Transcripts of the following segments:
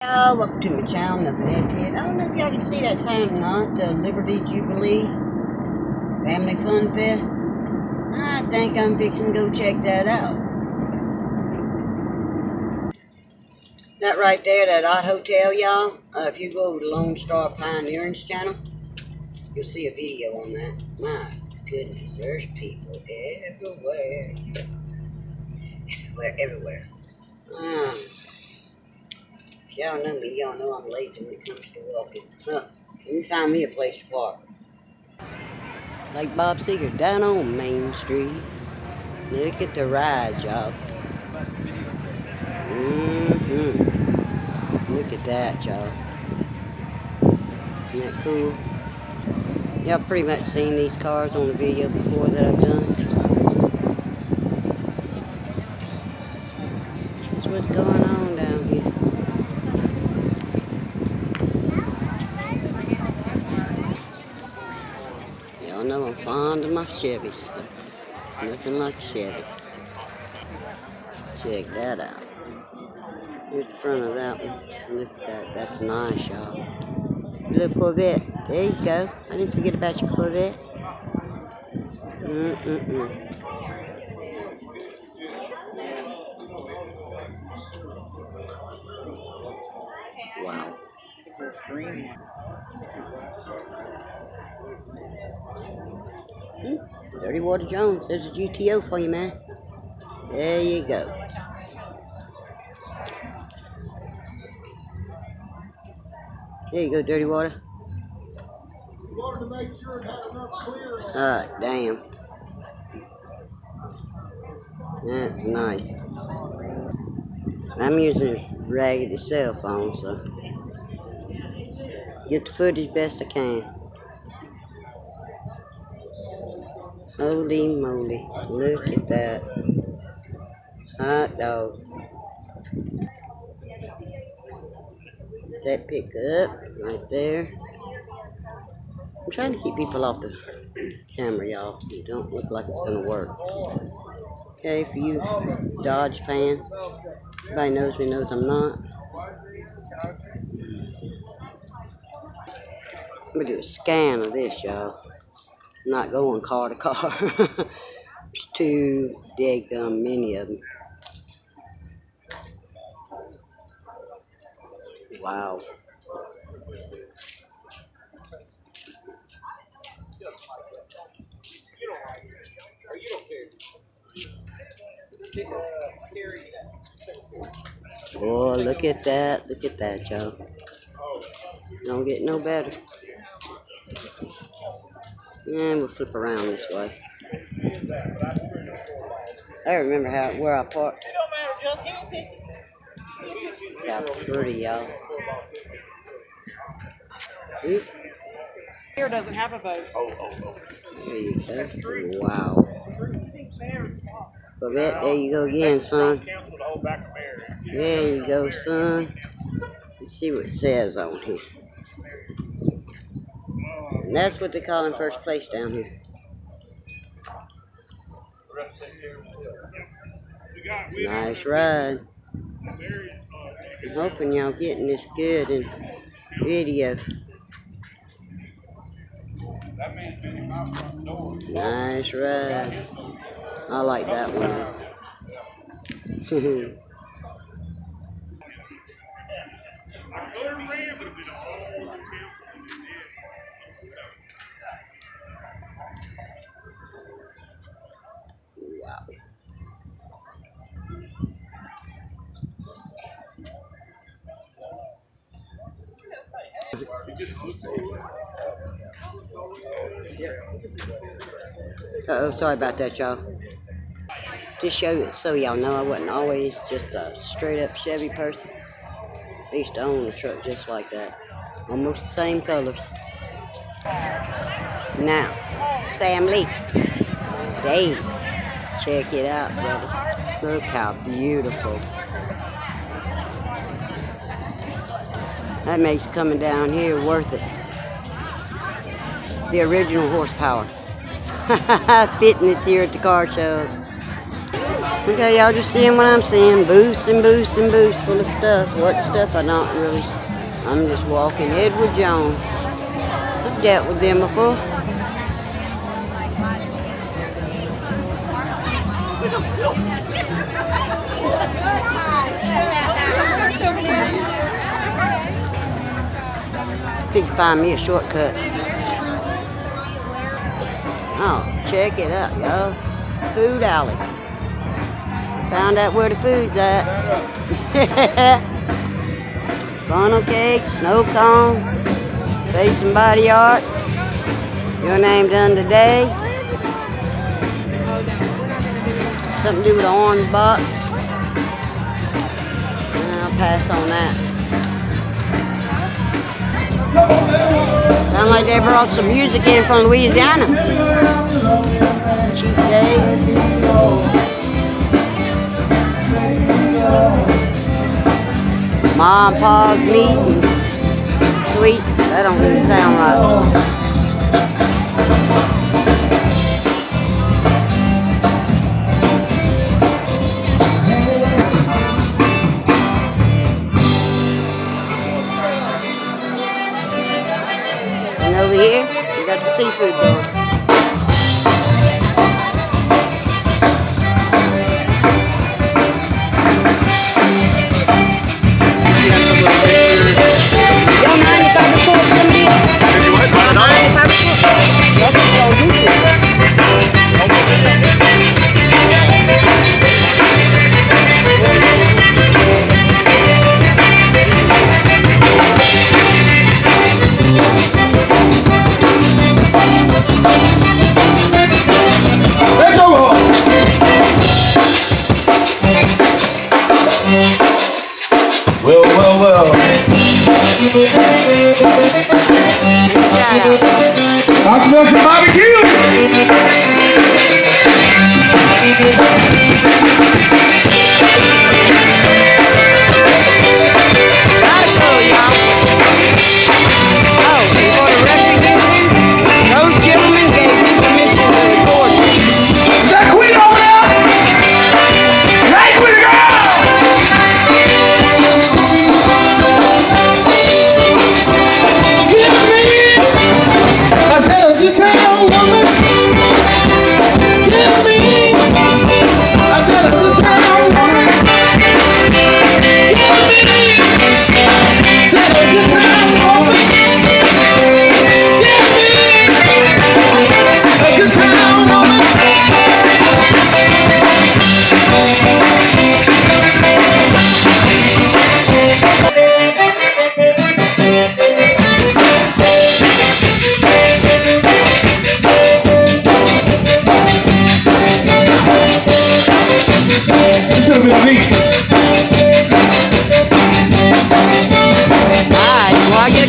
Welcome to my channel, Nothing Edited. I don't know if y'all can see that sign or not, the Liberty Jubilee Family Fun Fest. I think I'm fixing to go check that out. That right there, that odd hotel, y'all, if you go over to Lone Star Pioneering's channel, you'll see a video on that. My goodness, there's people everywhere. Everywhere. Y'all know me, y'all know I'm lazy when it comes to walking. Let me find me a place to park. Like Bob Seger, down on Main Street. Look at the ride, y'all. Look at that, y'all. Isn't that cool? Y'all pretty much seen these cars on the video before that I've done. This is what's going on down here. Y'all know I'm fond of my Chevys. Nothing like a Chevy. Check that out. Here's the front of that one. Look at that. That's nice, y'all. Little Corvette. There you go. I didn't forget about your Corvette. Wow. Dirty Water Jones. There's a GTO for you, man. There you go. There you go, Dirty Water. Alright, damn. That's nice. I'm using a raggedy cell phone, so get the footage best I can. Holy moly, look at that. Hot dog. That pickup right there. I'm trying to keep people off the camera, y'all. It don't look like it's gonna work. Okay, for you Dodge fans, everybody knows me knows I'm not. I'm gonna do a scan of this, y'all. I'm not going car to car. There's too daggum many of them. Wow. Oh, look at that. Look at that, y'all. Don't get no better. And we'll flip around this way. I remember where I parked. How pretty, y'all. Here doesn't have a vote. There you go. Wow. Corvette, there you go again, son. There you go, son. Let's see what it says on here. And that's what they call in first place down here. Nice ride. I'm hoping y'all getting this good in video. Nice ride. I like that one. Wow. Oh, sorry about that, y'all. Just so y'all know, I wasn't always just a straight up Chevy person. I used to own a truck just like that. Almost the same colors. Now, Sam Lee. Dave. Check it out, brother. Look how beautiful. That makes coming down here worth it. The original horsepower. Fitting it's here at the car shows. Okay, y'all just seeing what I'm seeing. Booths and booths and booths full of stuff. What stuff I don't really. I'm just walking. Edward Jones. I've dealt with them before. Fix find me a shortcut. Oh, check it out, y'all. Food alley. Found out where the food's at. Funnel cake, snow cone, face and body art. Your name done today. Something to do with the orange box. I'll pass on that. Sound like they brought some music in from Louisiana. Cheap day. Mom, Pa's meat and sweets. That don't even sound right. And over here, we got the seafood going. Well. I smell some barbecue.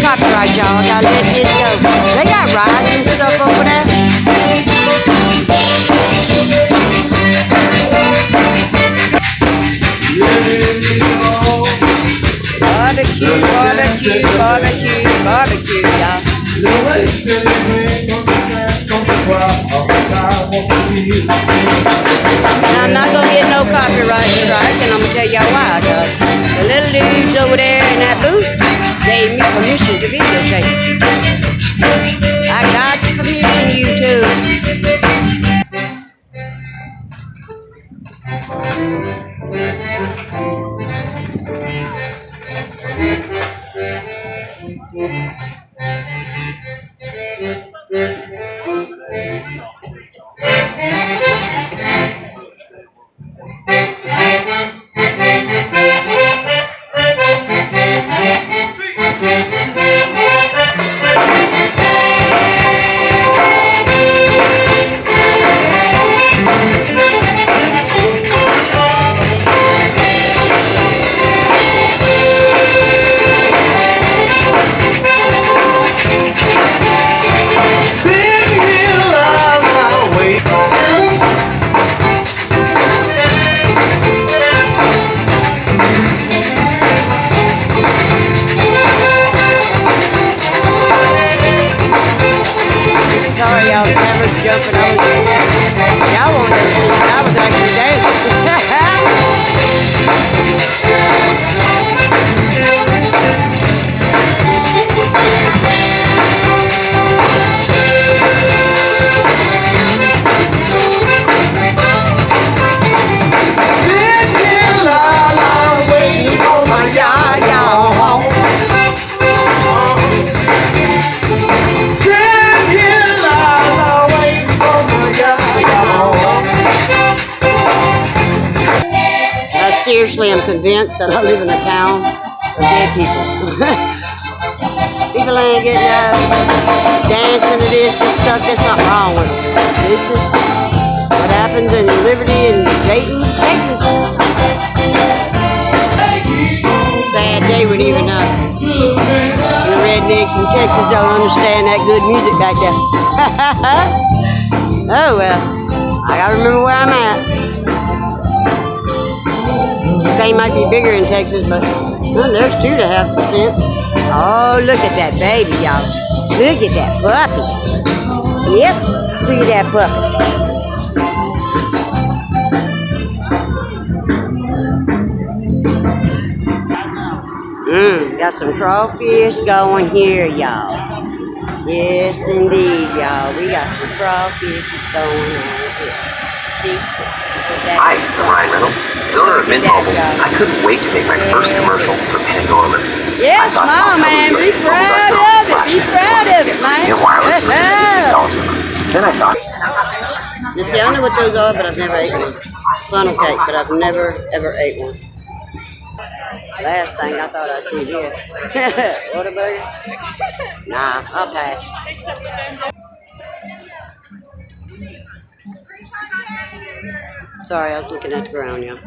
Copyright, y'all. Gotta let this go. They got rides and stuff over there. Barbecue, barbecue, barbecue, barbecue, y'all. Now, I'm not gonna get no copyright strike, and I'm gonna tell y'all why. The little dudes over there in that booth gave me permission to videotape. I got permission, YouTube. Sorry, y'all, the camera's jumping over. Y'all won't see. I was actually dancing. convinced that I live in a town of dead people. People ain't getting up, dancing to this and stuff. There's something wrong with them. This is what happens in Liberty and Dayton, Texas. Sad day when even the rednecks in Texas don't understand that good music back there. Oh well, I gotta remember where I'm at. They might be bigger in Texas, but well, there's two to have some sense. Oh, look at that baby, y'all. Look at that puppy. Yep, look at that puppy. Got some crawfish going here, y'all. Yes, indeed, y'all. We got some crawfish going on here. See? Hi, I'm Ryan Reynolds, owner of Mint Mobile. I couldn't wait to make my first commercial for Pandora listeners. Yes, Mom, man. Be proud of it. Be proud of it, man. Get wireless for $50 a month. Then I thought, You see, I know what those are, but I've never ate one. Funnel cake, but I've never, ever ate one. Last thing I thought I'd see here. Whataburger? Nah, I'll pass. Sorry, I was looking at the ground, y'all.